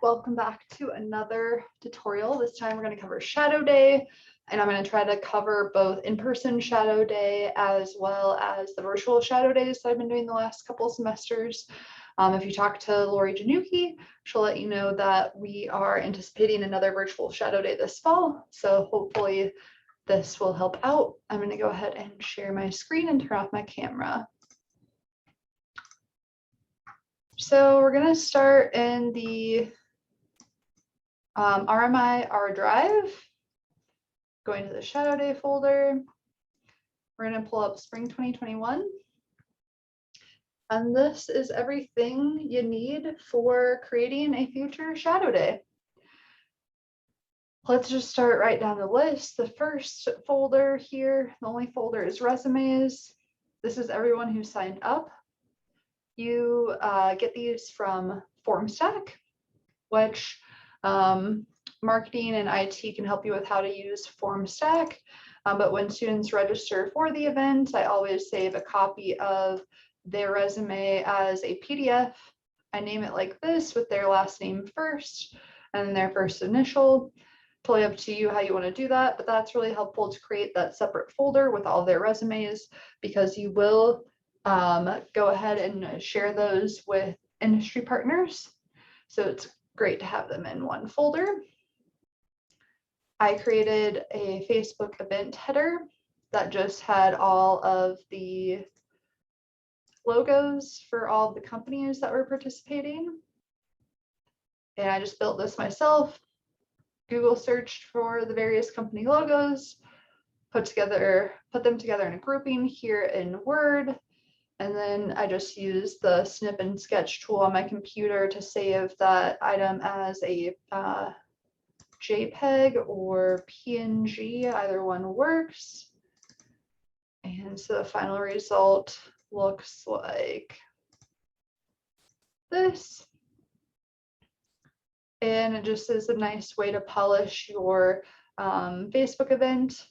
Welcome back to another tutorial. This time we're going to cover Shadow Day, and I'm going to try to cover both in-person Shadow Day as well as the virtual Shadow Days that I've been doing the last couple of semesters. If you talk to Lori Janucki, she'll let you know that we are anticipating another virtual Shadow Day this fall, so hopefully this will help out. I'm going to go ahead and share my screen and turn off my camera. So we're going to start in the RMI R drive, going to the Shadow Day folder. We're going to pull up Spring 2021. And this is everything you need for creating a future Shadow Day. Let's just start right down the list. The first folder here, the only folder is resumes. This is everyone who signed up. You get these from FormStack, which marketing and IT can help you with how to use FormStack. But when students register for the event, I always save a copy of their resume as a PDF. I name it like this with their last name first and their first initial. Totally up to you how you want to do that, but that's really helpful to create that separate folder with all their resumes, because you will go ahead and share those with industry partners. So it's great to have them in one folder. I created a Facebook event header that just had all of the logos for all of the companies that were participating. And I just built this myself. Google searched for the various company logos, put them together in a grouping here in Word. And then I just used the snip and sketch tool on my computer to save that item as a JPEG or PNG, either one works. And so the final result looks like this. And it just is a nice way to polish your Facebook event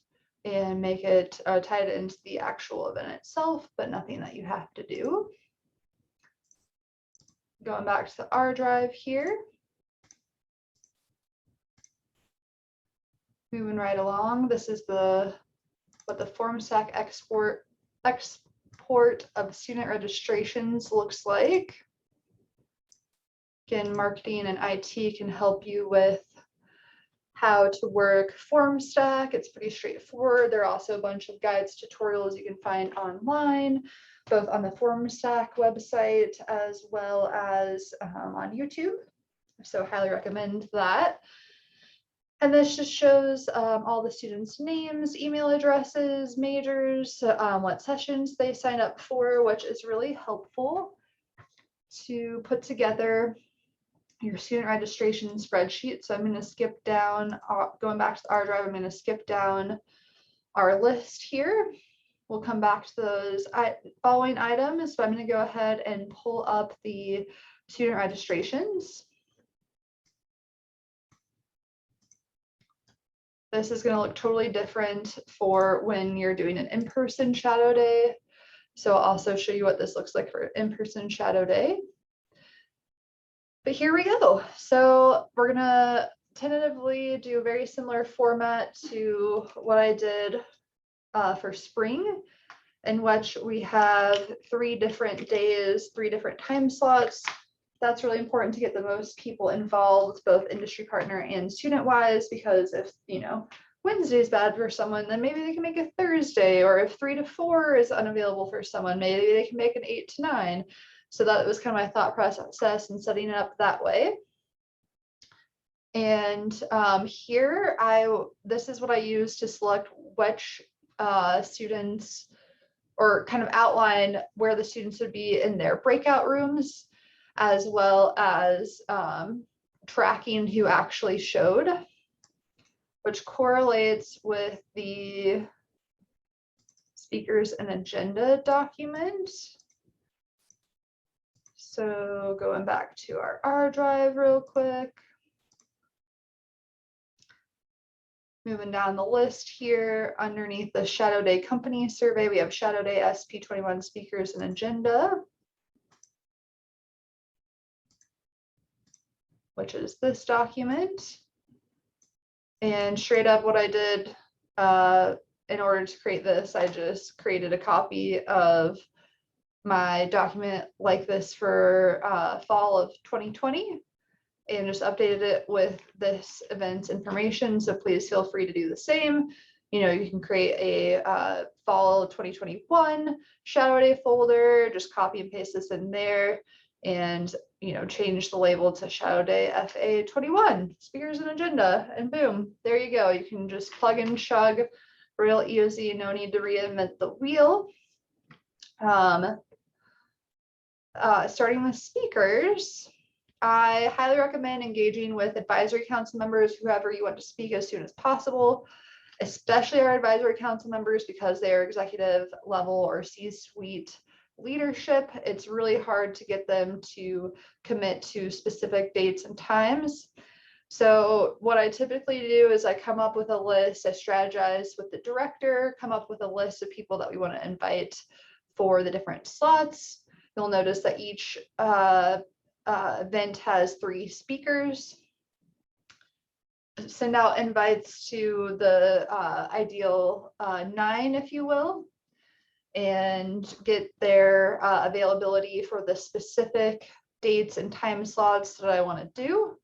and make it tie it into the actual event itself, but nothing that you have to do. Going back to the R drive here. Moving right along, this is what the FormStack export of student registrations looks like. Again, marketing and IT can help you with how to work FormStack. It's pretty straightforward. There are also a bunch of guides, tutorials you can find online, both on the FormStack website as well as on YouTube. So highly recommend that. And this just shows all the students' names, email addresses, majors, what sessions they sign up for, which is really helpful to put together your student registration spreadsheet. So I'm going to skip down, going back to the R drive, I'm going to skip down our list here. We'll come back to those following items, but I'm going to go ahead and pull up the student registrations. This is going to look totally different for when you're doing an in-person Shadow Day. So I'll also show you what this looks like for in-person Shadow Day. But here we go. So we're going to tentatively do a very similar format to what I did for spring, in which we have 3 different days, 3 different time slots. That's really important to get the most people involved, both industry partner and student wise, because if, Wednesday is bad for someone, then maybe they can make a Thursday, or if 3 to 4 is unavailable for someone, maybe they can make an 8 to 9. So that was kind of my thought process in setting it up that way. And here, this is what I use to select which students, or kind of outline where the students would be in their breakout rooms, as well as tracking who actually showed, which correlates with the speakers and agenda document. So going back to our R drive real quick. Moving down the list here, underneath the Shadow Day company survey, we have Shadow Day SP21 speakers and agenda. which is this document. And straight up what I did in order to create this, I just created a copy of my document like this for fall of 2020 and just updated it with this event's information. So please feel free to do the same. You know, you can create a fall 2021 Shadow Day folder, just copy and paste this in there and, you know, change the label to Shadow Day FA 21, speakers and agenda, and boom, there you go. You can just plug and chug real easy, no need to reinvent the wheel. Starting with speakers, I highly recommend engaging with advisory council members, whoever you want to speak, as soon as possible, especially our advisory council members, because they are executive level or C-suite leadership. It's really hard to get them to commit to specific dates and times. So what I typically do is I come up with a list, I strategize with the director, come up with a list of people that we want to invite for the different slots. You'll notice that each event has 3 speakers. Send out invites to the ideal 9, if you will, and get their availability for the specific dates and time slots that I want to do.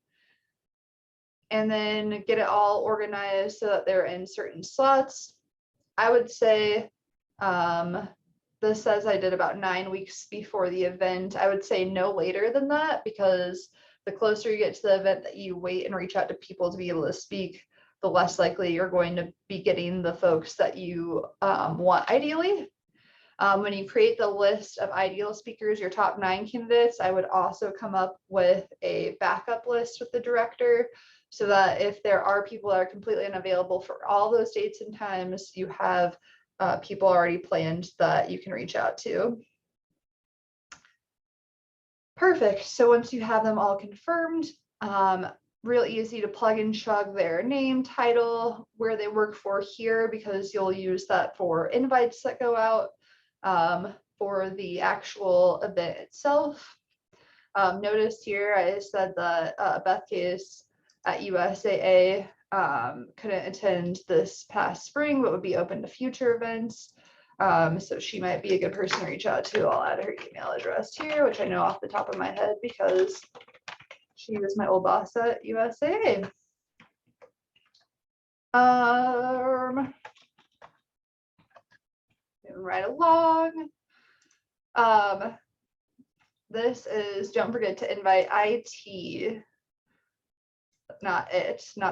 And then get it all organized so that they're in certain slots. I would say this says I did about 9 weeks before the event. I would say no later than that, because the closer you get to the event that you wait and reach out to people to be able to speak, the less likely you're going to be getting the folks that you want ideally. When you create the list of ideal speakers, your top 9 candidates, I would also come up with a backup list with the director, so that if there are people that are completely unavailable for all those dates and times, you have people already planned that you can reach out to. Perfect. So once you have them all confirmed, real easy to plug and chug their name, title, where they work for here, because you'll use that for invites that go out for the actual event itself. Notice here I said that Beth Case at USAA couldn't attend this past spring, but would be open to future events. So she might be a good person to reach out to. I'll add her email address here, which I know off the top of my head because she was my old boss at USAA. Moving right along. This is, don't forget to invite IT. Not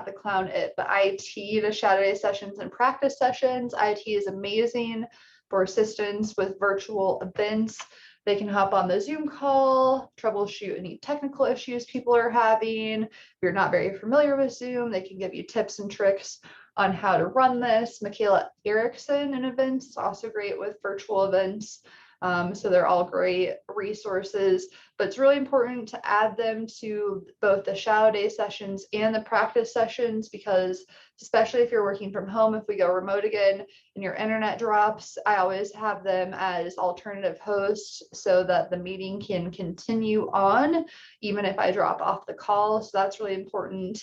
the clown it, but IT to Shadow Day sessions and practice sessions. IT is amazing for assistance with virtual events. They can hop on the Zoom call, troubleshoot any technical issues people are having. If you're not very familiar with Zoom, they can give you tips and tricks on how to run this. Michaela Erickson in events is also great with virtual events. So they're all great resources, but it's really important to add them to both the Shadow Day sessions and the practice sessions, because especially if you're working from home, if we go remote again and your internet drops, I always have them as alternative hosts so that the meeting can continue on, even if I drop off the call. So that's really important.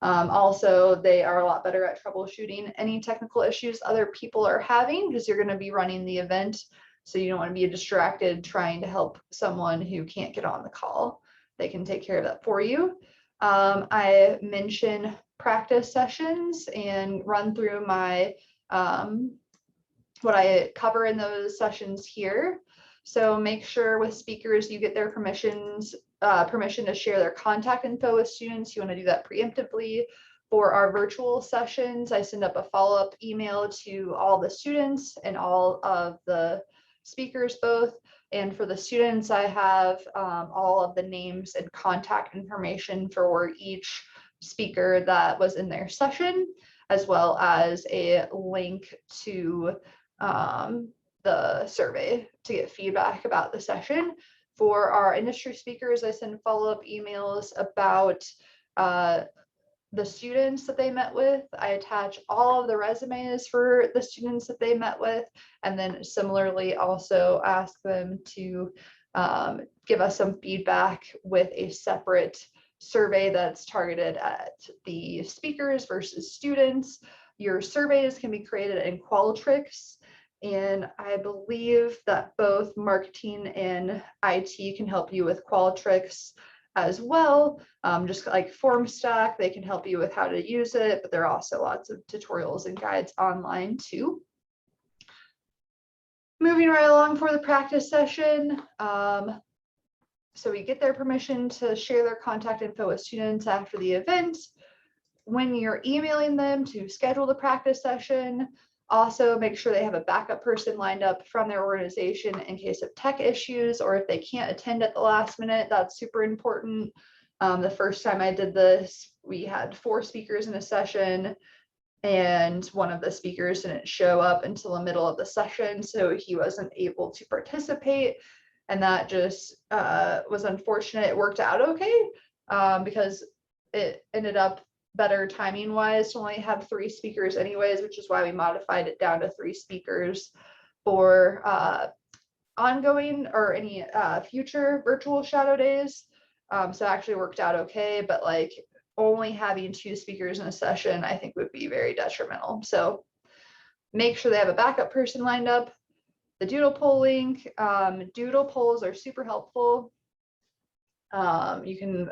Also, they are a lot better at troubleshooting any technical issues other people are having, because you're going to be running the event. So you don't want to be distracted trying to help someone who can't get on the call. They can take care of that for you. I mention practice sessions and run through my what I cover in those sessions here. So make sure with speakers you get their permission to share their contact info with students. You want to do that preemptively. For our virtual sessions, I send up a follow-up email to all the students and all of the speakers both. And for the students, I have all of the names and contact information for each speaker that was in their session, as well as a link to the survey to get feedback about the session. For our industry speakers, I send follow-up emails about the students that they met with. I attach all of the resumes for the students that they met with, and then similarly also ask them to give us some feedback with a separate survey that's targeted at the speakers versus students. Your surveys can be created in Qualtrics, and I believe that both marketing and IT can help you with Qualtrics as well. Just like FormStack, they can help you with how to use it, but there are also lots of tutorials and guides online too. Moving right along for the practice session. So we get their permission to share their contact info with students after the event. When you're emailing them to schedule the practice session, also make sure they have a backup person lined up from their organization in case of tech issues, or if they can't attend at the last minute. That's super important. The first time I did this, we had 4 speakers in a session, and one of the speakers didn't show up until the middle of the session, so he wasn't able to participate. And that just was unfortunate. It worked out okay because it ended up better timing wise to only have 3 speakers anyways, which is why we modified it down to 3 speakers for ongoing or any future virtual shadow days. So it actually worked out okay, but like only having 2 speakers in a session, I think would be very detrimental. So make sure they have a backup person lined up. The doodle poll link, doodle polls are super helpful. You can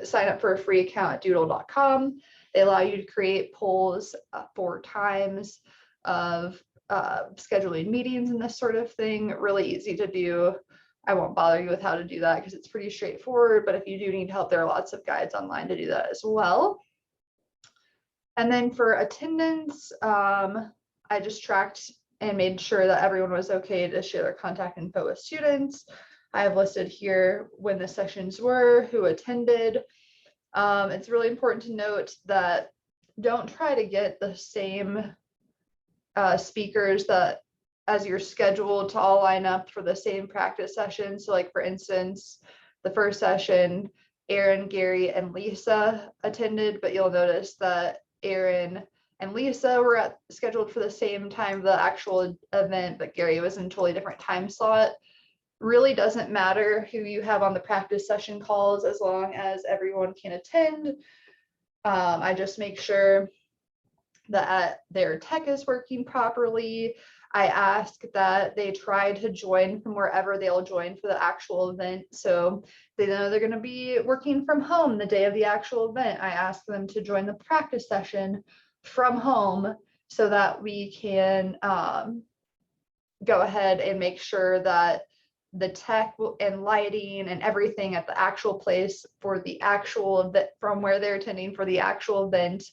sign up for a free account at doodle.com. They allow you to create polls for times of scheduling meetings and this sort of thing. Really easy to do. I won't bother you with how to do that because it's pretty straightforward, but if you do need help, there are lots of guides online to do that as well. And then for attendance, I just tracked and made sure that everyone was okay to share their contact info with students. I have listed here when the sessions were, who attended. It's really important to note that don't try to get the same speakers that as you're scheduled to all line up for the same practice session. So like for instance, the first session, Aaron, Gary, and Lisa attended, but you'll notice that Aaron and Lisa were scheduled for the same time, the actual event, but Gary was in a totally different time slot. Really doesn't matter who you have on the practice session calls as long as everyone can attend. I just make sure that their tech is working properly. I ask that they try to join from wherever they'll join for the actual event. So they know they're going to be working from home the day of the actual event. I ask them to join the practice session from home so that we can go ahead and make sure that the tech and lighting and everything at the actual place for the actual event from where they're attending for the actual event,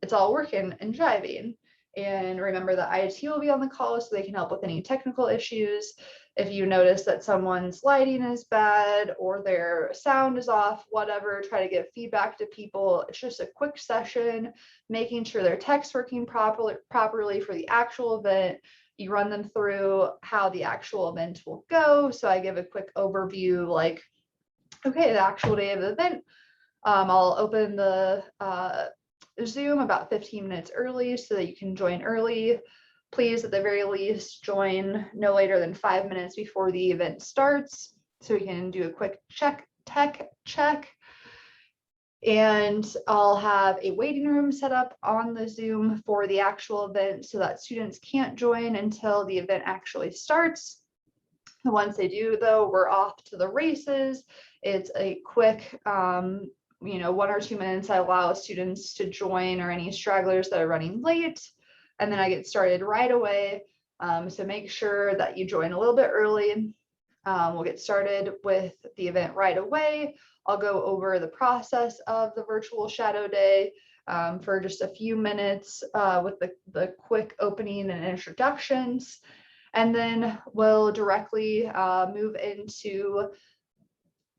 it's all working and jiving. And remember that IT will be on the call so they can help with any technical issues. If you notice that someone's lighting is bad or their sound is off, whatever, try to give feedback to people. It's just a quick session, making sure their tech's working properly for the actual event. You run them through how the actual event will go. So I give a quick overview like, okay, the actual day of the event. I'll open the Zoom about 15 minutes early so that you can join early. Please, at the very least, join no later than 5 minutes before the event starts so we can do a quick tech check. And I'll have a waiting room set up on the Zoom for the actual event so that students can't join until the event actually starts. And once they do, though, we're off to the races. It's a quick 1 or 2 minutes. I allow students to join or any stragglers that are running late, and then I get started right away. So make sure that you join a little bit early. We'll get started with the event right away. I'll go over the process of the virtual shadow day for just a few minutes with the quick opening and introductions, and then we'll directly move into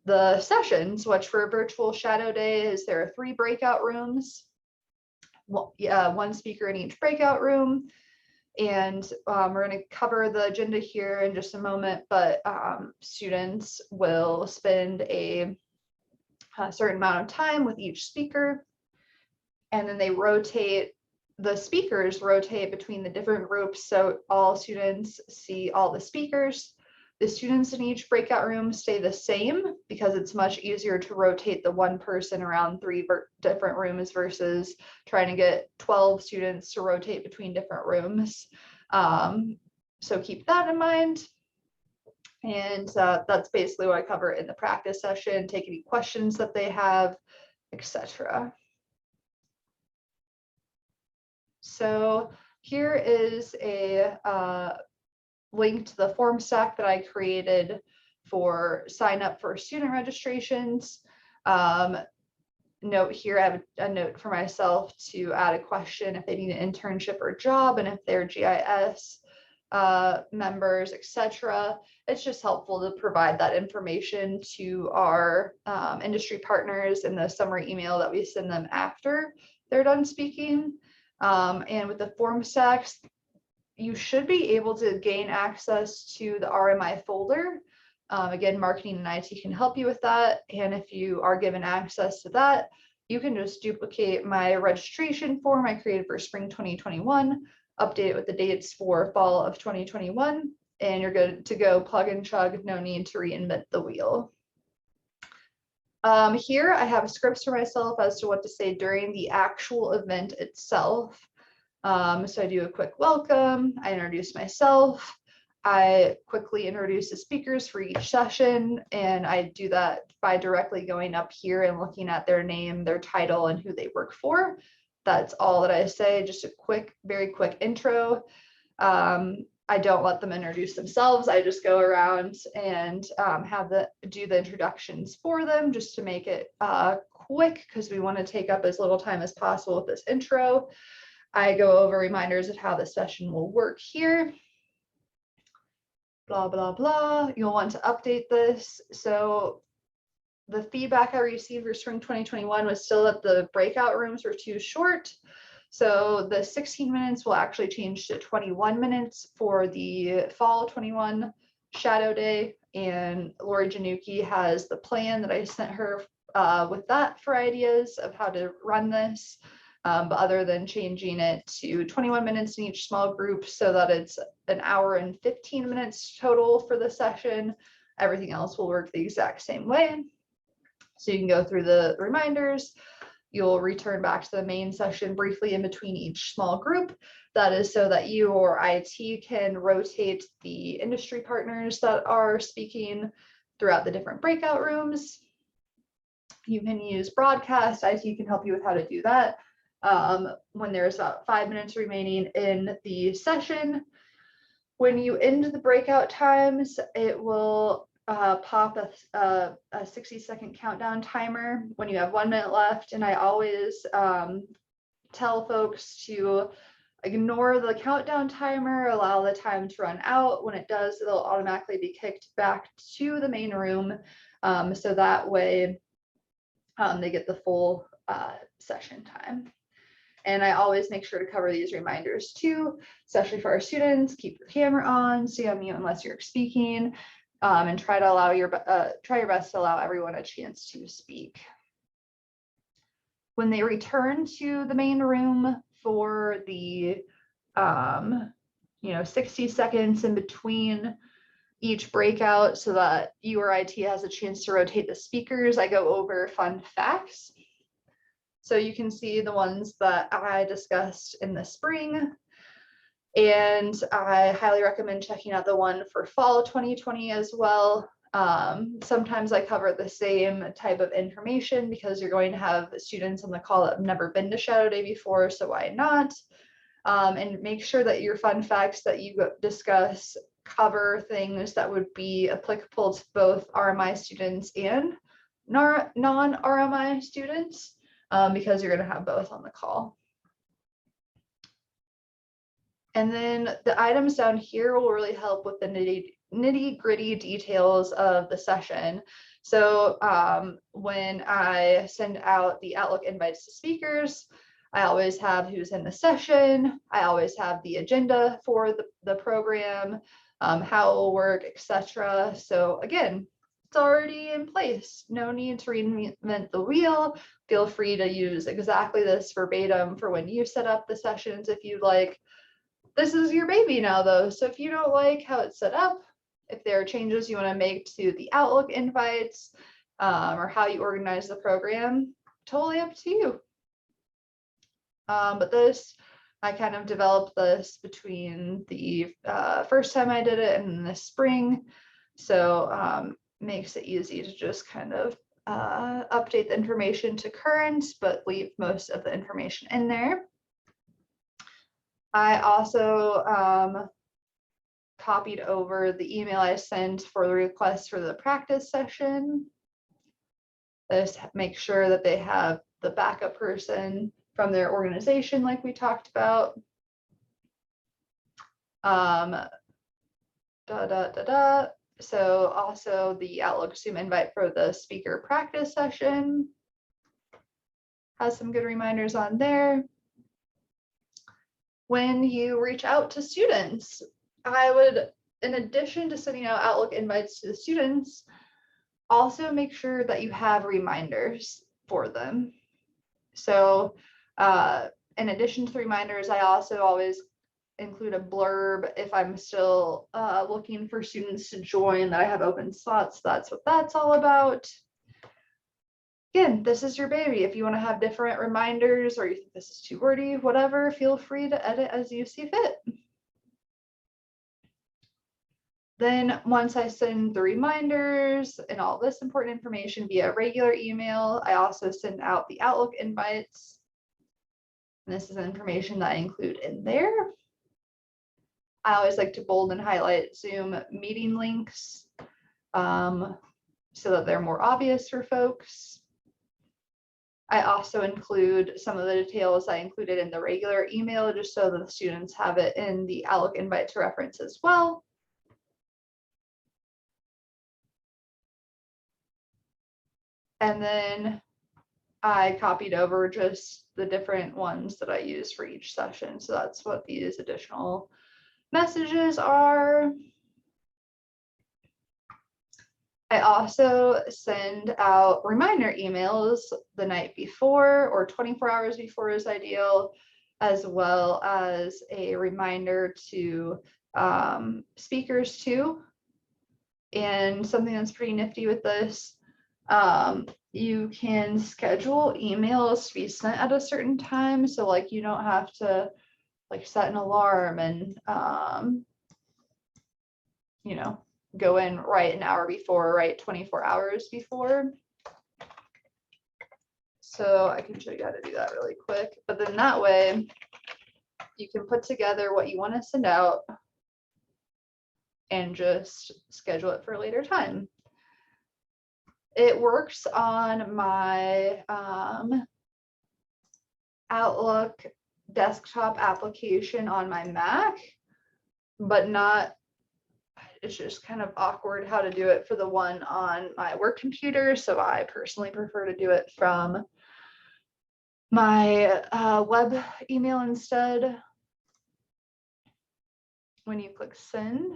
the sessions, which for a virtual shadow day is there are 3 breakout rooms, 1 speaker in each breakout room. And we're going to cover the agenda here in just a moment, but students will spend a certain amount of time with each speaker, and then the speakers rotate between the different groups, so all students see all the speakers. The students in each breakout room stay the same because it's much easier to rotate the one person around three different rooms versus trying to get 12 students to rotate between different rooms. So keep that in mind. And that's basically what I cover in the practice session, take any questions that they have, etc. So here is a link to the form stack that I created for sign up for student registrations. Note here, I have a note for myself to add a question if they need an internship or job, and if they're GIS members, etc. It's just helpful to provide that information to our industry partners in the summary email that we send them after they're done speaking. And with the form stacks, you should be able to gain access to the RMI folder. Again, marketing and IT can help you with that. And if you are given access to that, you can just duplicate my registration form I created for spring 2021, update it with the dates for fall of 2021, and you're good to go, plug and chug, no need to reinvent the wheel. Here I have scripts for myself as to what to say during the actual event itself. So I do a quick welcome, I introduce myself, I quickly introduce the speakers for each session, and I do that by directly going up here and looking at their name, their title, and who they work for. That's all that I say, just a quick, very quick intro. I don't let them introduce themselves. I just go around and do the introductions for them just to make it quick, because we want to take up as little time as possible with this intro. I go over reminders of how the session will work here. Blah, blah, blah. You'll want to update this. So the feedback I received for spring 2021 was still that the breakout rooms were too short. So the 16 minutes will actually change to 21 minutes for the fall 21 shadow day. And Lori Janucki has the plan that I sent her with that for ideas of how to run this. But other than changing it to 21 minutes in each small group so that it's an hour and 15 minutes total for the session, everything else will work the exact same way. So you can go through the reminders. You'll return back to the main session briefly in between each small group. That is so that you or IT can rotate the industry partners that are speaking throughout the different breakout rooms. You can use broadcast. IT can help you with how to do that. When there's about 5 minutes remaining in the session, when you end the breakout times, it will pop a 60-second countdown timer when you have 1 minute left. And I always tell folks to ignore the countdown timer, allow the time to run out. When it does, they'll automatically be kicked back to the main room. So that way they get the full session time. And I always make sure to cover these reminders too, especially for our students. Keep your camera on, stay on mute unless you're speaking, and try your best to allow everyone a chance to speak. When they return to the main room for the 60 seconds in between each breakout so that you or IT has a chance to rotate the speakers, I go over fun facts. So you can see the ones that I discussed in the spring, and I highly recommend checking out the one for fall 2020 as well. Sometimes I cover the same type of information because you're going to have students on the call that have never been to Shadow Day before, so why not? And make sure that your fun facts that you discuss cover things that would be applicable to both RMI students and non-RMI students. Because you're going to have both on the call. And then the items down here will really help with the nitty-gritty details of the session. So when I send out the Outlook invites to speakers, I always have who's in the session. I always have the agenda for the program, how it will work, etc. So again, it's already in place. No need to reinvent the wheel. Feel free to use exactly this verbatim for when you set up the sessions if you'd like. This is your baby now though, so if you don't like how it's set up, If there are changes you want to make to the Outlook invites or how you organize the program, totally up to you. But this, I kind of developed this between the first time I did it and the spring. So makes it easy to just kind of update the information to current, but leave most of the information in there. I also copied over the email I sent for the request for the practice session. Just make sure that they have the backup person from their organization like we talked about. So also the Outlook Zoom invite for the speaker practice session has some good reminders on there. When you reach out to students, I would, in addition to sending out Outlook invites to the students, also make sure that you have reminders for them. So in addition to the reminders, I also always include a blurb if I'm still looking for students to join, that I have open slots. That's what that's all about. Again, this is your baby. If you want to have different reminders or you think this is too wordy, whatever, feel free to edit as you see fit. Then once I send the reminders and all this important information via regular email, I also send out the Outlook invites. And this is information that I include in there. I always like to bold and highlight Zoom meeting links so that they're more obvious for folks. I also include some of the details I included in the regular email, just so that the students have it in the Outlook invite to reference as well. And then I copied over just the different ones that I use for each session. So that's what these additional messages are. I also send out reminder emails the night before, or 24 hours before is ideal, as well as a reminder to speakers too. And something that's pretty nifty with this, you can schedule emails to be sent at a certain time. So like you don't have to like set an alarm and you know, go in right an hour before, right 24 hours before. So I can show you how to do that really quick. But then that way you can put together what you want to send out and just schedule it for a later time. It works on my Outlook desktop application on my Mac, but not, it's just kind of awkward how to do it for the one on my work computer. So I personally prefer to do it from my web email instead. When you click send,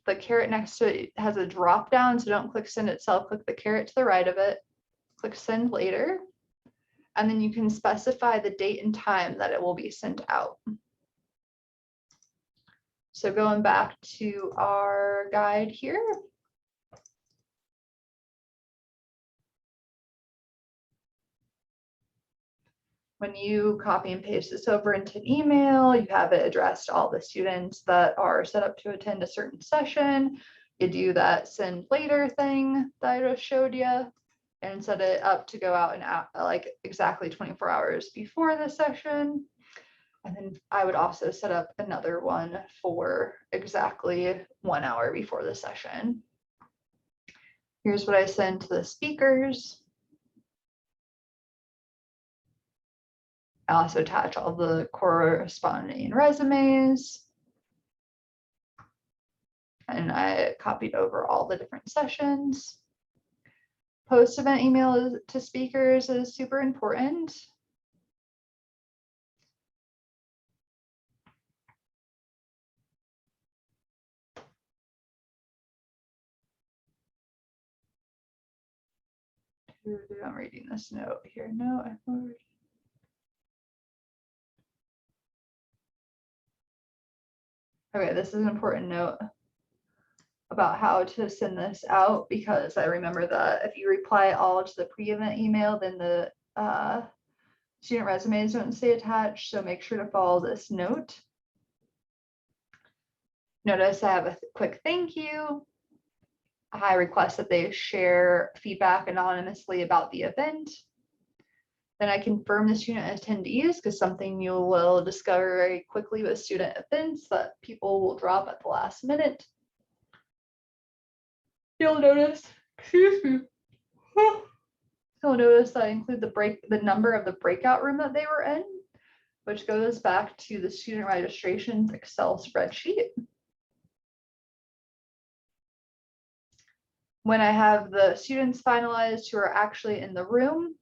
the caret next to it has a drop down, so don't click send itself, click the caret to the right of it, click send later, and then you can specify the date and time that it will be sent out. So going back to our guide here, when you copy and paste this over into an email, you have it addressed to all the students that are set up to attend a certain session. You do that send later thing that I just showed you and set it up to go out and like exactly 24 hours before the session. And then I would also set up another one for exactly 1 hour before the session. Here's what I send to the speakers. I also attach all the corresponding resumes. And I copied over all the different sessions. Post-event email to speakers is super important. I'm reading this note here. No, I've already. Okay, this is an important note about how to send this out, because I remember that if you reply all to the pre-event email, then the student resumes don't stay attached. So make sure to follow this note. Notice I have a quick thank you. I request that they share feedback anonymously about the event. Then I confirm the student attendees, because something you will discover very quickly with student events that people will drop at the last minute. You'll notice, excuse me. You'll notice that I include the number of the breakout room that they were in, which goes back to the student registrations Excel spreadsheet. When I have the students finalized who are actually in the room,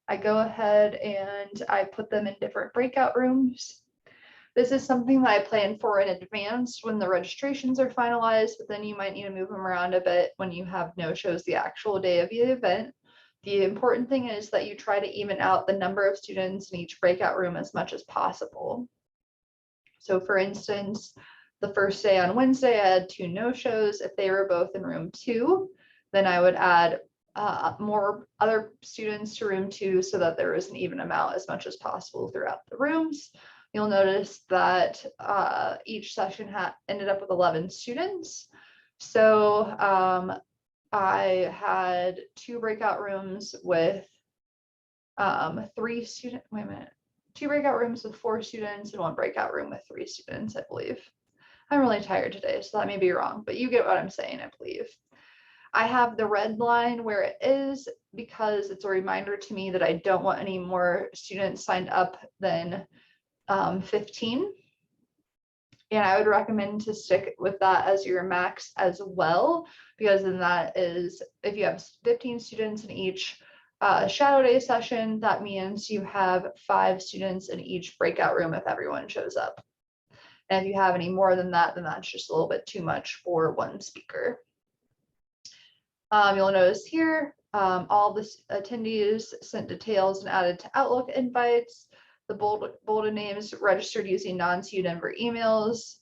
I go ahead and I put them in different breakout rooms. This is something that I plan for in advance when the registrations are finalized, but then you might need to move them around a bit when you have no-shows the actual day of the event. The important thing is that you try to even out the number of students in each breakout room as much as possible. So for instance, the first day on Wednesday, I had 2 no-shows. If they were both in room 2, then I would add more other students to room 2 so that there is an even amount as much as possible throughout the rooms. You'll notice that each session ended up with 11 students. So I had 2 breakout rooms with 3 students. Wait a minute. 2 breakout rooms with 4 students and 1 breakout room with 3 students, I believe. I'm really tired today, so that may be wrong, but you get what I'm saying, I believe. I have the red line where it is because it's a reminder to me that I don't want any more students signed up than 15. And I would recommend to stick with that as your max as well, because then that is, if you have 15 students in each shadow day session, that means you have 5 students in each breakout room if everyone shows up. And if you have any more than that, then that's just a little bit too much for one speaker. You'll notice here, all the attendees sent details and added to Outlook invites. The bolded names registered using non-CU Denver emails.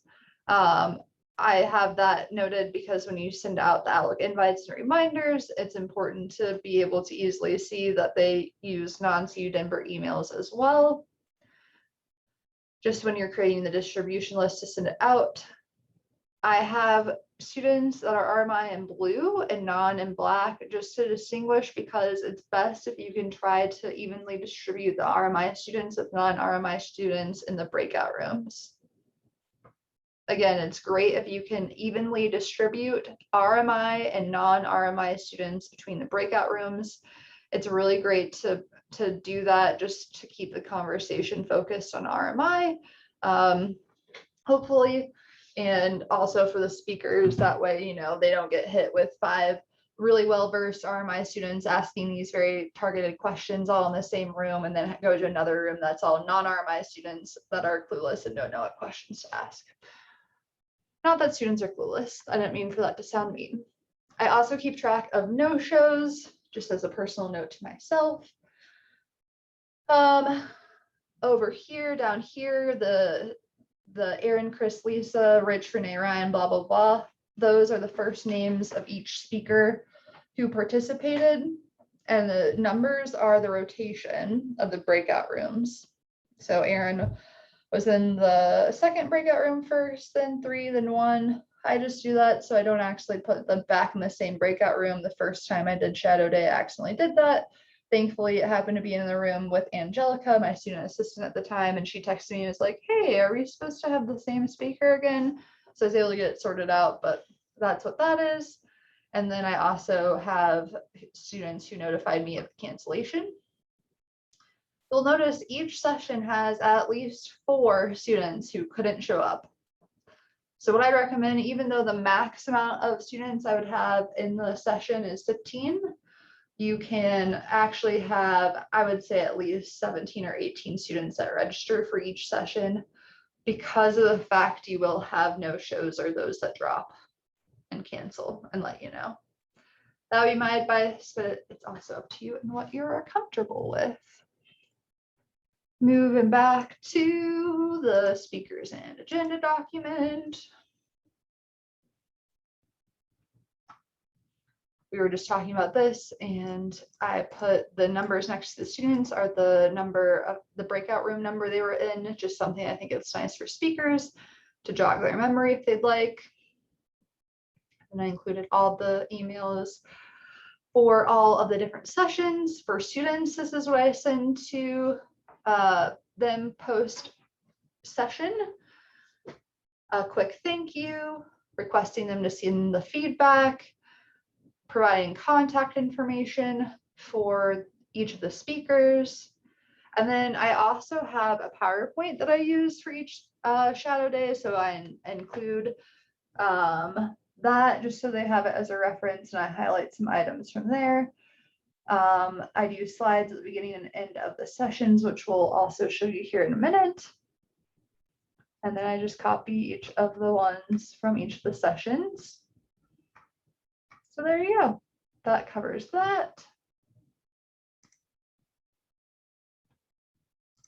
I have that noted because when you send out the Outlook invites and reminders, it's important to be able to easily see that they use non-CU Denver emails as well. Just when you're creating the distribution list to send it out. I have students that are RMI in blue and non in black, just to distinguish, because it's best if you can try to evenly distribute the RMI students with non-RMI students in the breakout rooms. Again, it's great if you can evenly distribute RMI and non-RMI students between the breakout rooms. It's really great to do that, just to keep the conversation focused on RMI, hopefully. And also for the speakers, that way, you know, they don't get hit with 5 really well-versed RMI students asking these very targeted questions all in the same room, and then go to another room that's all non-RMI students that are clueless and don't know what questions to ask. Not that students are clueless. I didn't mean for that to sound mean. I also keep track of no-shows, just as a personal note to myself. Over here, down here, the Aaron, Chris, Lisa, Rich, Renee, Ryan, blah, blah, blah. Those are the first names of each speaker who participated. And the numbers are the rotation of the breakout rooms. So Aaron was in the 2nd breakout room first, then 3, then 1. I just do that so I don't actually put them back in the same breakout room. The first time I did shadow day, I accidentally did that. Thankfully, it happened to be in the room with Angelica, my student assistant at the time, and she texted me and was like, hey, are we supposed to have the same speaker again? So I was able to get it sorted out, but that's what that is. And then I also have students who notified me of cancellation. You'll notice each session has at least 4 students who couldn't show up. So what I recommend, even though the max amount of students I would have in the session is 15, you can actually have, I would say, at least 17 or 18 students that register for each session, because of the fact you will have no shows or those that drop and cancel and let you know. That would be my advice, but it's also up to you and what you're comfortable with. Moving back to the speakers and agenda document. We were just talking about this, and I put the numbers next to the students are the number of the breakout room number they were in, just something I think it's nice for speakers to jog their memory if they'd like. And I included all the emails for all of the different sessions. For students, this is what I send to them post session. A quick thank you, requesting them to send the feedback, providing contact information for each of the speakers. And then I also have a PowerPoint that I use for each shadow day. So I include that just so they have it as a reference, and I highlight some items from there. I do slides at the beginning and end of the sessions, which we'll also show you here in a minute. And then I just copy each of the ones from each of the sessions. So there you go. That covers that.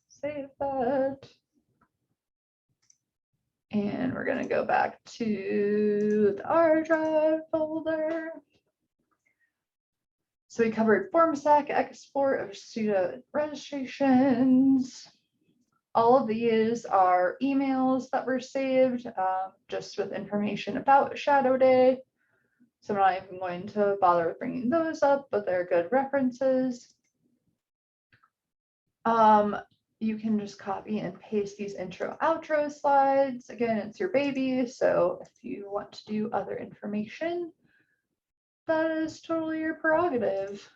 Save that. And we're going to go back to the R drive folder. So we covered form stack, export of student registrations. All of these are emails that were saved just with information about Shadow Day. So I'm not even going to bother with bringing those up, but they're good references. You can just copy and paste these intro outro slides. Again, it's your baby, so if you want to do other information, that is totally your prerogative.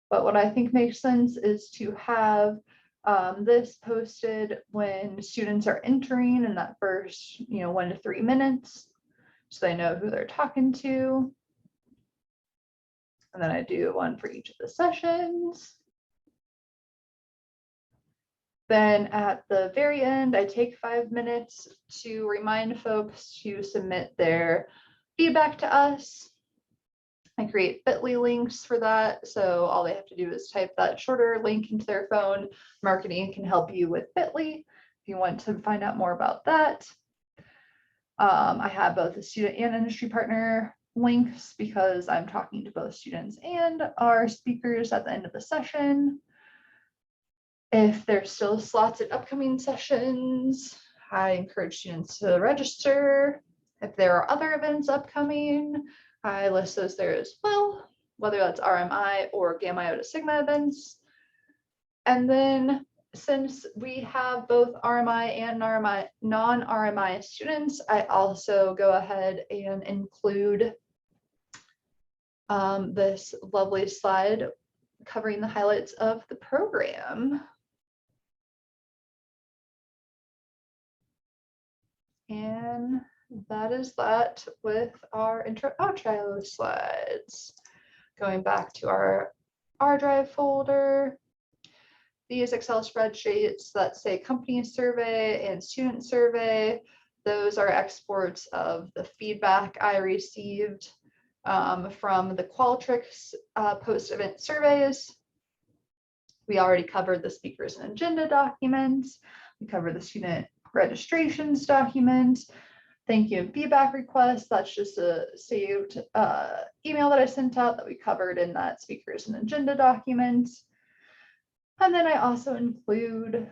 But what I think makes sense is to have this posted when students are entering in that first, 1 to 3 minutes, so they know who they're talking to. And then I do one for each of the sessions. Then at the very end, I take 5 minutes to remind folks to submit their feedback to us. I create bit.ly links for that. So all they have to do is type that shorter link into their phone. Marketing can help you with bit.ly if you want to find out more about that. I have both the student and industry partner links because I'm talking to both students and our speakers at the end of the session. If there's still slots at upcoming sessions, I encourage students to register. If there are other events upcoming, I list those there as well, whether that's RMI or Gamma Iota Sigma events. And then since we have both RMI and non-RMI students, I also go ahead and include this lovely slide covering the highlights of the program. And that is that with our intro outro slides. Going back to our R drive folder, these Excel spreadsheets that say company survey and student survey, those are exports of the feedback I received from the Qualtrics post-event surveys. We already covered the speakers and agenda documents. We covered the student registrations document. Thank you and feedback request. That's just a saved email that I sent out that we covered in that speakers and agenda document. And then I also include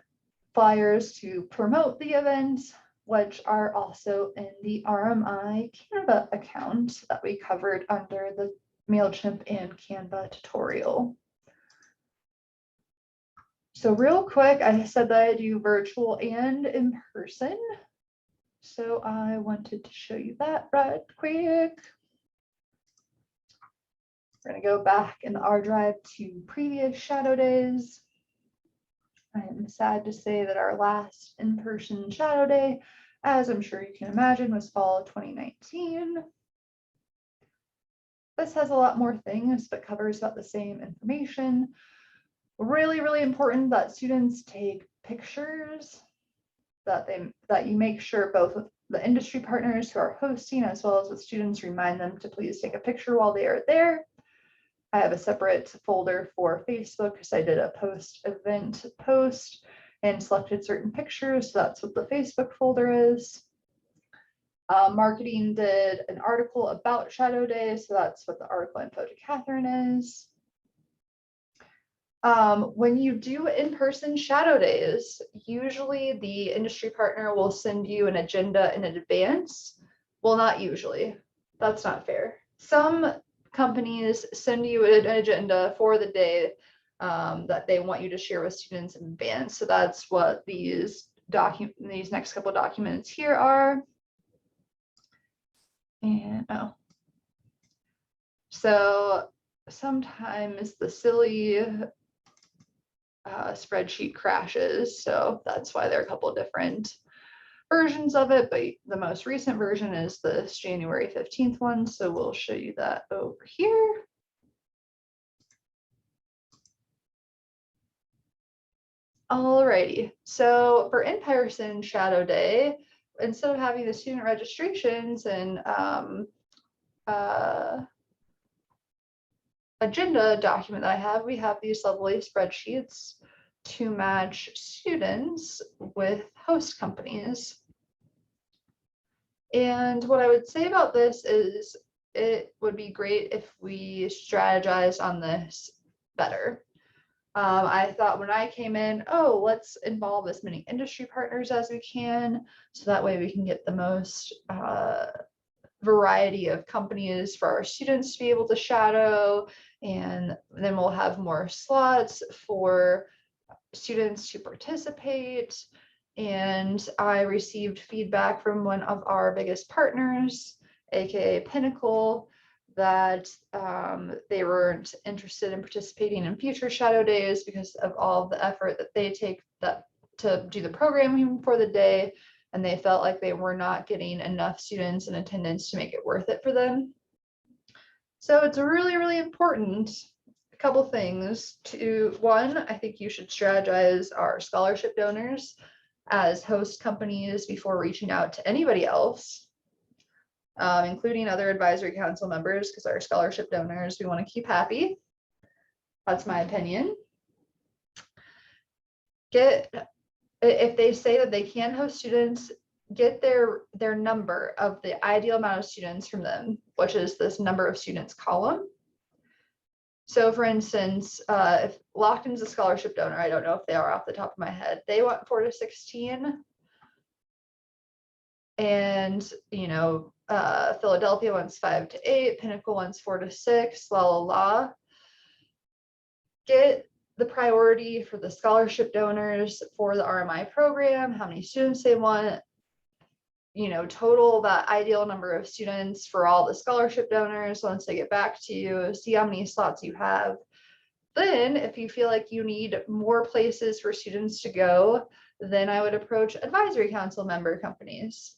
flyers to promote the event, which are also in the RMI Canva account that we covered under the MailChimp and Canva tutorial. So real quick, I said that I do virtual and in person. So I wanted to show you that right quick. We're going to go back in the R drive to previous shadow days. I am sad to say that our last in-person shadow day, as I'm sure you can imagine, was fall of 2019. This has a lot more things, but covers about the same information. Really, really important that students take pictures, that you make sure both with the industry partners who are hosting as well as with students remind them to please take a picture while they are there. I have a separate folder for Facebook because I did a post event post and selected certain pictures. So that's what the Facebook folder is. Marketing did an article about Shadow Day. So that's what the article info to Catherine is. When you do in-person shadow days, usually the industry partner will send you an agenda in advance. Well, not usually. That's not fair. Some companies send you an agenda for the day that they want you to share with students in advance. So that's what these next couple documents here are. And so sometimes the silly spreadsheet crashes, so that's why there are a couple of different versions of it, but the most recent version is this January 15th one, so we'll show you that over here. Alrighty, so for in-person Shadow Day, instead of having the student registrations and agenda document that I have, we have these lovely spreadsheets to match students with host companies. And what I would say about this is it would be great if we strategize on this better. I thought when I came in, oh, let's involve as many industry partners as we can, so that way we can get the most variety of companies for our students to be able to shadow, and then we'll have more slots for students to participate. And I received feedback from one of our biggest partners, aka Pinnacle, that they weren't interested in participating in future shadow days because of all the effort that they take to do the programming for the day, and they felt like they were not getting enough students in attendance to make it worth it for them. So it's really, really important. A couple things. One, I think you should strategize our scholarship donors as host companies before reaching out to anybody else, including other advisory council members, because our scholarship donors we want to keep happy. That's my opinion. If they say that they can host students, get their number of the ideal amount of students from them, which is this number of students column. So for instance, if Lockton's a scholarship donor, I don't know if they are off the top of my head, they want 4 to 16. And, Philadelphia wants 5 to 8, Pinnacle wants 4 to 6, la la la. Get the priority for the scholarship donors for the RMI program, how many students they want, total that ideal number of students for all the scholarship donors once they get back to you, see how many slots you have. Then if you feel like you need more places for students to go, then I would approach advisory council member companies.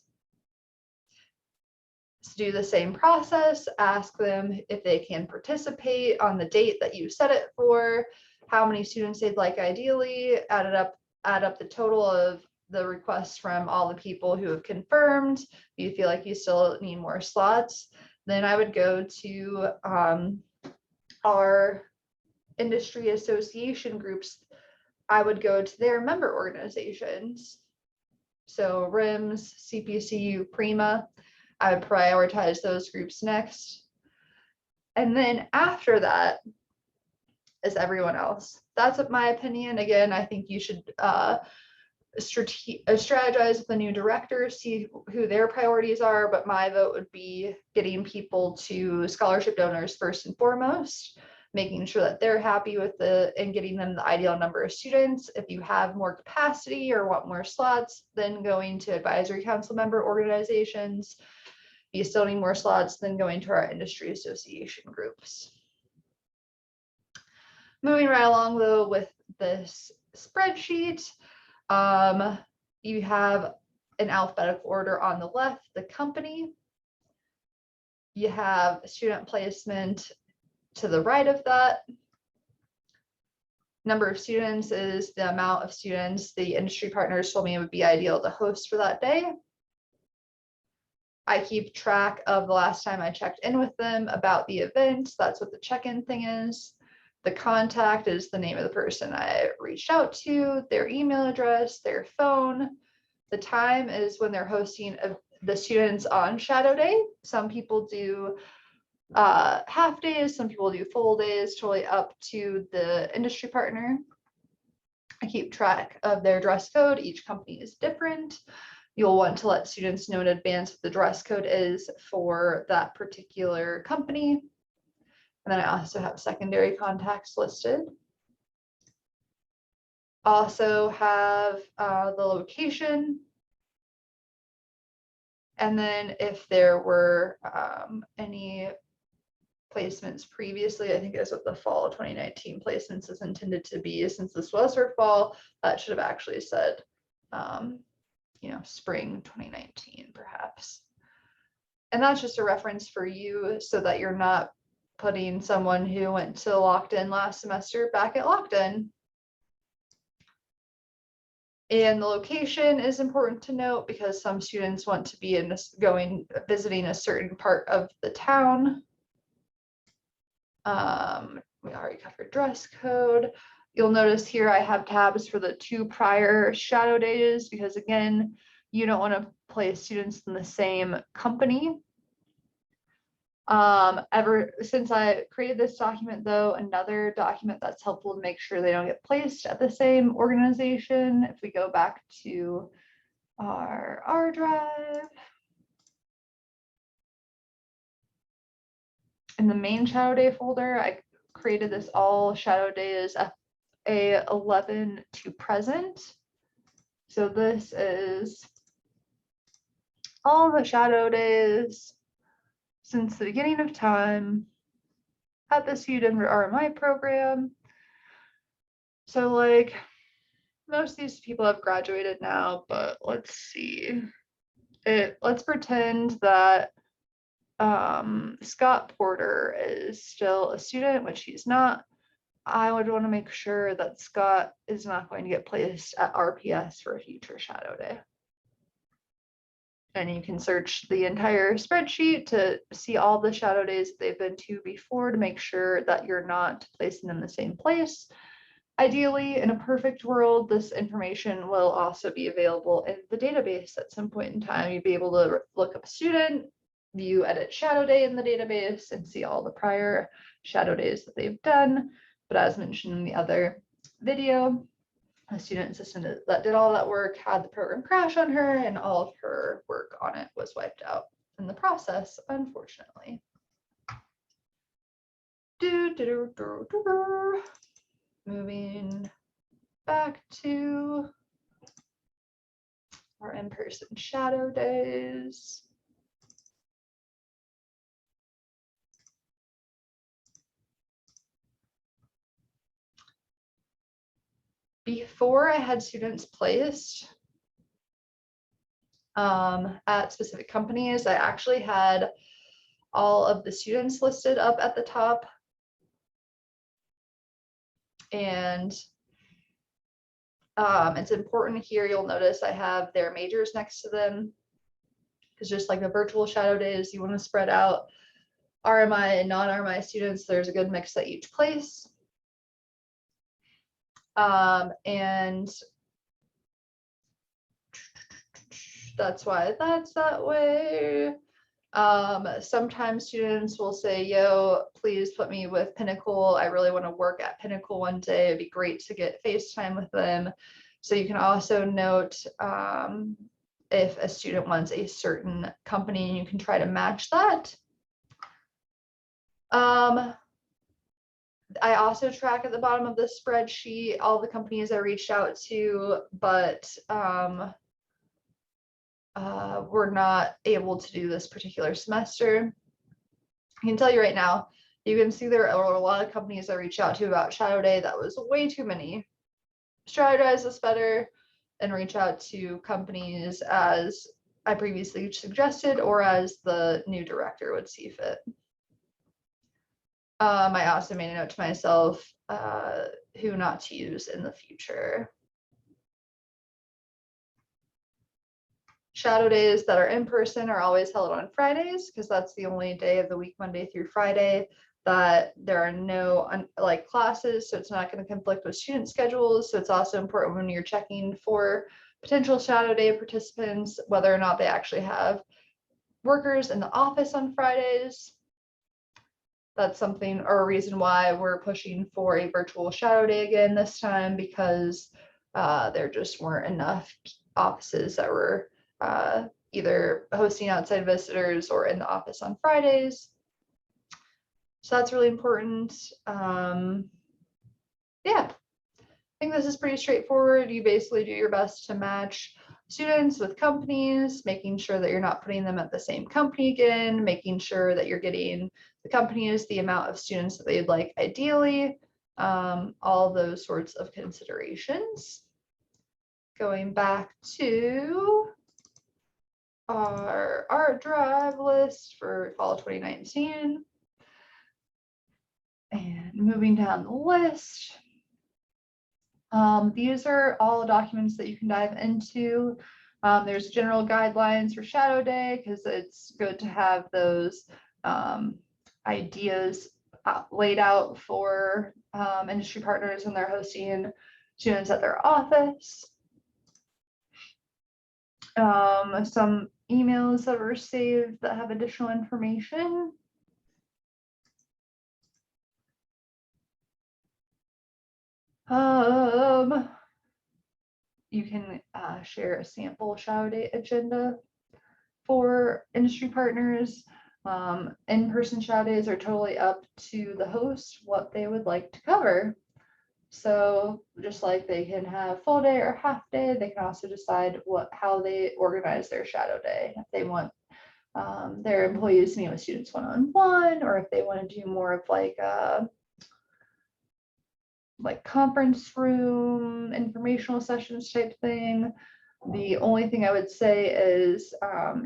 So do the same process, ask them if they can participate on the date that you set it for, how many students they'd like ideally, add up the total of the requests from all the people who have confirmed. If you feel like you still need more slots, then I would go to our industry association groups. I would go to their member organizations. So RIMS, CPCU, PRIMA. I would prioritize those groups next. And then after that is everyone else. That's my opinion. Again, I think you should strategize with the new director, see who their priorities are, but my vote would be getting people to scholarship donors first and foremost, making sure that they're happy with and getting them the ideal number of students. If you have more capacity or want more slots, then going to advisory council member organizations. If you still need more slots, then going to our industry association groups. Moving right along though with this spreadsheet, you have an alphabetical order on the left, the company. You have student placement to the right of that. Number of students is the amount of students the industry partners told me it would be ideal to host for that day. I keep track of the last time I checked in with them about the event. That's what the check-in thing is. The contact is the name of the person I reached out to, their email address, their phone. The time is when they're hosting the students on shadow day. Some people do half days, some people do full days, totally up to the industry partner. I keep track of their dress code. Each company is different. You'll want to let students know in advance what the dress code is for that particular company. And then I also have secondary contacts listed. Also have the location. And then if there were any placements previously, I think that's what the fall 2019 placements is intended to be. Since this was for fall, that should have actually said, spring 2019 perhaps. And that's just a reference for you so that you're not putting someone who went to locked in last semester back at locked in. And the location is important to note because some students want to be visiting a certain part of the town. We already covered dress code. You'll notice here I have tabs for the 2 prior shadow days because, again, you don't want to place students in the same company. Ever since I created this document, though, another document that's helpful to make sure they don't get placed at the same organization. If we go back to our R drive, in the main shadow day folder, I created this all shadow days FA 11 to present. So this is all the shadow days since the beginning of time at the CU Denver RMI program. So like most of these people have graduated now, but let's see. Let's pretend that Scott Porter is still a student, which he's not. I would want to make sure that Scott is not going to get placed at RPS for a future shadow day. And you can search the entire spreadsheet to see all the shadow days that they've been to before to make sure that you're not placing them in the same place. Ideally, in a perfect world, this information will also be available in the database at some point in time. You'd be able to look up a student, view edit shadow day in the database, and see all the prior shadow days that they've done. But as mentioned in the other video, a student assistant that did all that work had the program crash on her, and all of her work on it was wiped out in the process, unfortunately. Moving back to our in-person shadow days. Before I had students placed at specific companies, I actually had all of the students listed up at the top. And it's important here, you'll notice I have their majors next to them, because just like the virtual shadow days, you want to spread out RMI and non-RMI students. There's a good mix at each place. And that's why that's that way. Sometimes students will say, yo, please put me with Pinnacle. I really want to work at Pinnacle one day. It'd be great to get FaceTime with them. So you can also note if a student wants a certain company, and you can try to match that. I also track at the bottom of the spreadsheet all the companies I reached out to, but we're not able to do this particular semester. I can tell you right now, you can see there are a lot of companies I reached out to about Shadow Day. That was way too many. Strategize this better and reach out to companies as I previously suggested or as the new director would see fit. I also made a note to myself who not to use in the future. Shadow days that are in person are always held on Fridays because that's the only day of the week, Monday through Friday, that there are no like classes, so it's not going to conflict with student schedules. So it's also important when you're checking for potential shadow day participants, whether or not they actually have workers in the office on Fridays. That's something or a reason why we're pushing for a virtual shadow day again this time, because there just weren't enough offices that were either hosting outside visitors or in the office on Fridays. So that's really important. Yeah, I think this is pretty straightforward. You basically do your best to match students with companies, making sure that you're not putting them at the same company again, making sure that you're getting the companies the amount of students that they'd like ideally, all those sorts of considerations. Going back to our art drive list for fall 2019 and moving down the list. These are all documents that you can dive into. There's general guidelines for Shadow Day because it's good to have those ideas laid out for industry partners when they're hosting students at their office. Some emails that were saved that have additional information. You can share a sample Shadow Day agenda for industry partners. In-person Shadow Days are totally up to the host what they would like to cover. So just like they can have full day or half day, they can also decide how they organize their Shadow Day. If they want their employees to meet with students one-on-one, or if they want to do more of like conference room informational sessions type thing. The only thing I would say is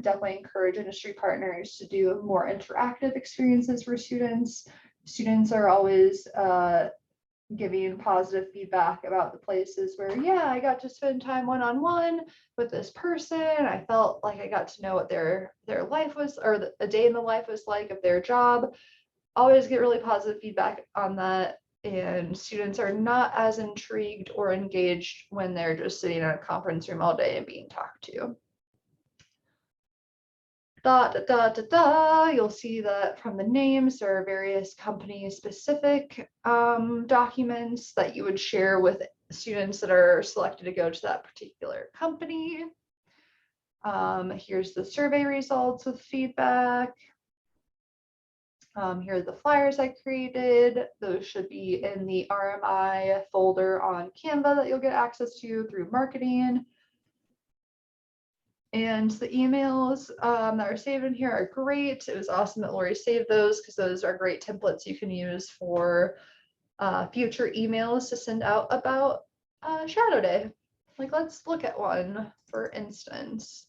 definitely encourage industry partners to do more interactive experiences for students. Students are always giving positive feedback about the places where, yeah, I got to spend time one-on-one with this person. I felt like I got to know what their life was, or a day in the life was like of their job. Always get really positive feedback on that. And students are not as intrigued or engaged when they're just sitting in a conference room all day and being talked to. You'll see that from the names, there are various company specific documents that you would share with students that are selected to go to that particular company. Here's the survey results with feedback. Here are the flyers I created. Those should be in the RMI folder on Canva that you'll get access to through marketing. And the emails that are saved in here are great. It was awesome that Lori saved those because those are great templates you can use for future emails to send out about Shadow Day. Like, let's look at one, for instance.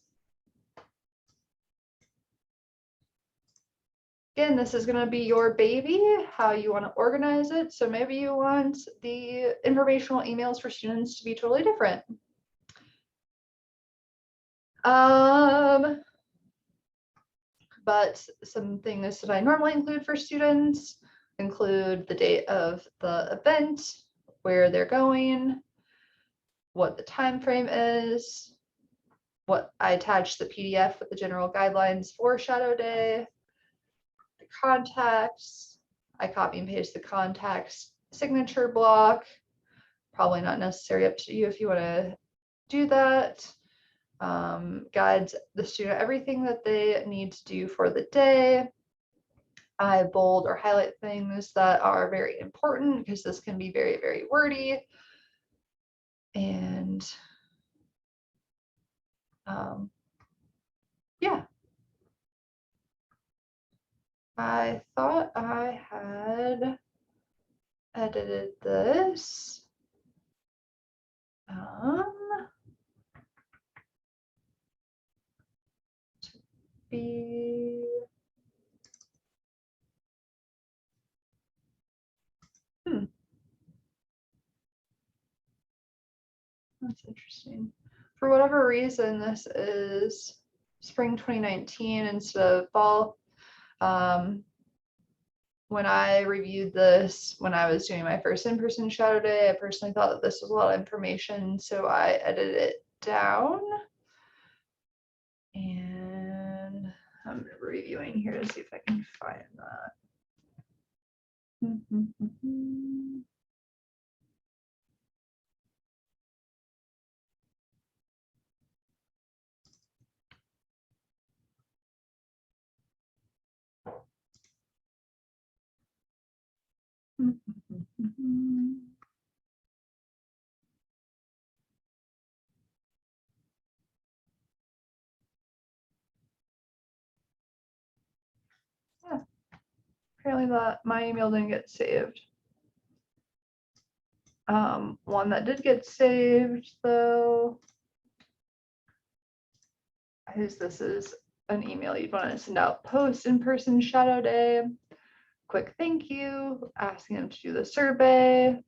Again, this is going to be your baby, how you want to organize it. So maybe you want the informational emails for students to be totally different. But some things that I normally include for students include the date of the event, where they're going, what the time frame is, what I attached the PDF with the general guidelines for Shadow Day, the contacts. I copy and paste the contacts signature block. Probably not necessary, up to you if you want to do that. Guides the student everything that they need to do for the day. I bold or highlight things that are very important because this can be very, very wordy. And yeah. I thought I had edited this. To be that's interesting. for whatever reason, this is spring 2019 instead of fall. When I reviewed this, when I was doing my first in-person shadow day, I personally thought that this was a lot of information, so I edited it down. And I'm reviewing here to see if I can find that. Yeah, apparently that my email didn't get saved. One that did get saved though, is this is an email you'd want to send out post in-person shadow day. Quick thank you, asking them to do the survey.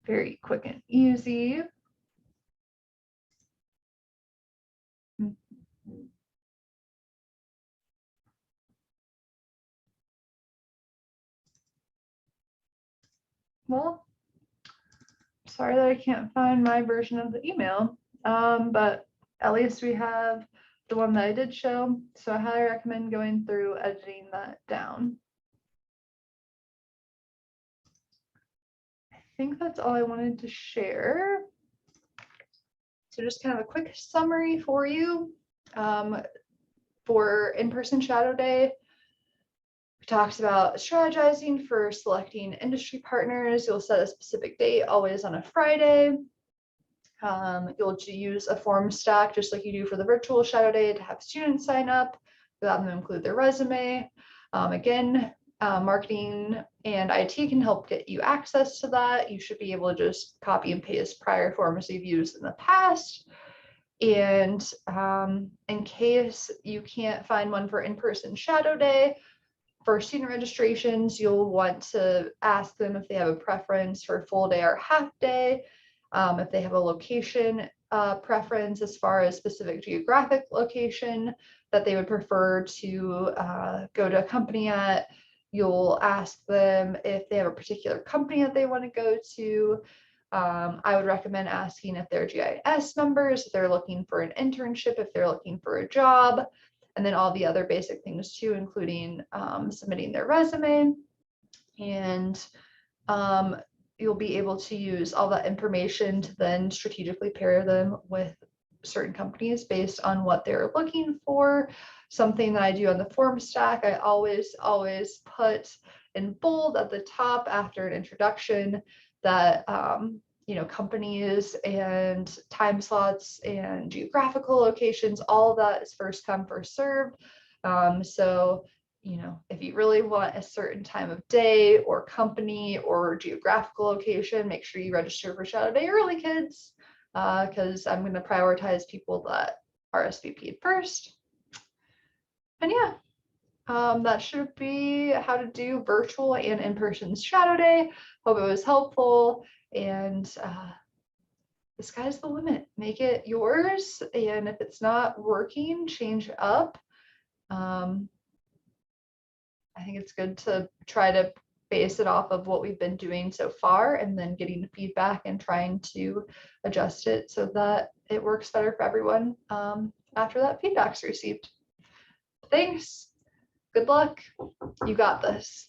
Very quick and easy. Well, sorry that I can't find my version of the email, but at least we have the one that I did show, so I highly recommend going through editing that down. I think that's all I wanted to share. So just kind of a quick summary for you. For in-person shadow day, we talked about strategizing for selecting industry partners. You'll set a specific date, always on a Friday. You'll use a form stack just like you do for the virtual shadow day to have students sign up. You'll have them include their resume. Again, marketing and IT can help get you access to that. You should be able to just copy and paste prior forms you've used in the past. And in case you can't find one for in-person shadow day, for student registrations, you'll want to ask them if they have a preference for full day or half day, if they have a location preference as far as specific geographic location that they would prefer to go to a company at. You'll ask them if they have a particular company that they want to go to. I would recommend asking if they're GIS members, if they're looking for an internship, if they're looking for a job, and then all the other basic things too, including submitting their resume. And you'll be able to use all that information to then strategically pair them with certain companies based on what they're looking for. Something that I do on the form stack, I always put in bold at the top after an introduction that companies and time slots and geographical locations, all of that is first come, first served. So if you really want a certain time of day or company or geographical location, make sure you register for shadow day early, kids, because I'm going to prioritize people that RSVP'd first. And yeah, that should be how to do virtual and in-person shadow day. Hope it was helpful, and the sky's the limit. Make it yours, and if it's not working, change it up. I think it's good to try to base it off of what we've been doing so far and then getting the feedback and trying to adjust it so that it works better for everyone after that feedback's received. Thanks. Good luck. You got this.